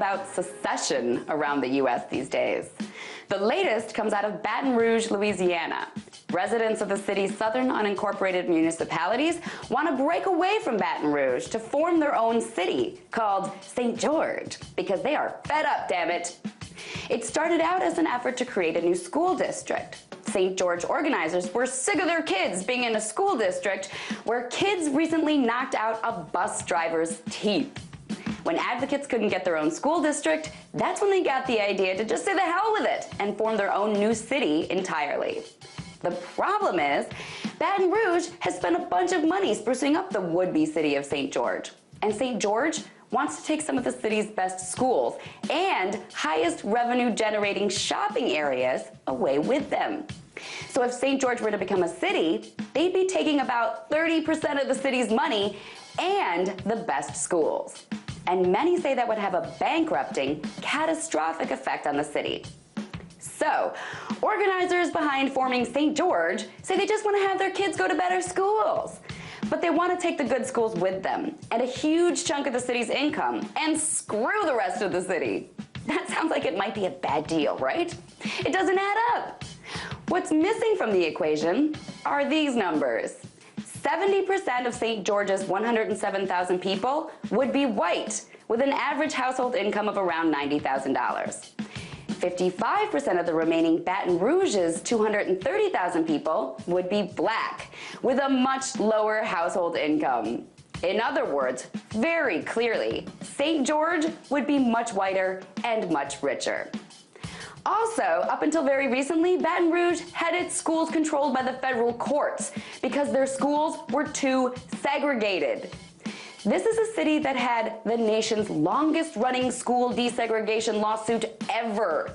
about secession around the U.S. these days. The latest comes out of Baton Rouge, Louisiana. Residents of the city's southern unincorporated municipalities want to break away from Baton Rouge to form their own city called St. George because they are fed up, damn it. It started out as an effort to create a new school district. St. George organizers were sick of their kids being in a school district where kids recently knocked out a bus driver's teeth. When advocates couldn't get their own school district, that's when they got the idea to just say the hell with it and form their own new city entirely. The problem is, Baton Rouge has spent a bunch of money sprucing up the would-be city of St. George. And St. George wants to take some of the city's best schools and highest revenue-generating shopping areas away with them. So if St. George were to become a city, they'd be taking about 30% of the city's money and the best schools. And many say that would have a bankrupting, catastrophic effect on the city. So, organizers behind forming St. George say they just want to have their kids go to better schools. But they want to take the good schools with them, and a huge chunk of the city's income, and screw the rest of the city. That sounds like it might be a bad deal, right? It doesn't add up. What's missing from the equation are these numbers. 70% of St. George's 107,000 people would be white, with an average household income of around $90,000. 55% of the remaining Baton Rouge's 230,000 people would be black, with a much lower household income. In other words, very clearly, St. George would be much whiter and much richer. Also, up until very recently, Baton Rouge had its schools controlled by the federal courts because their schools were too segregated. This is a city that had the nation's longest-running school desegregation lawsuit ever.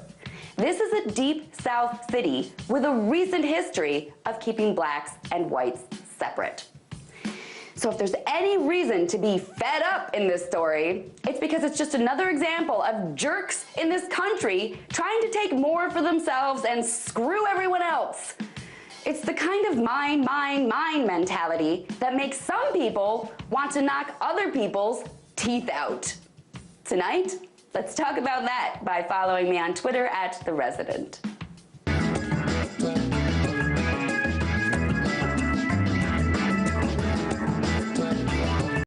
This is a deep South city with a recent history of keeping blacks and whites separate. So if there's any reason to be fed up in this story, it's because it's just another example of jerks in this country trying to take more for themselves and screw everyone else. It's the kind of mine, mine, mine mentality that makes some people want to knock other people's teeth out. Tonight, let's talk about that by following me on Twitter @TheResident.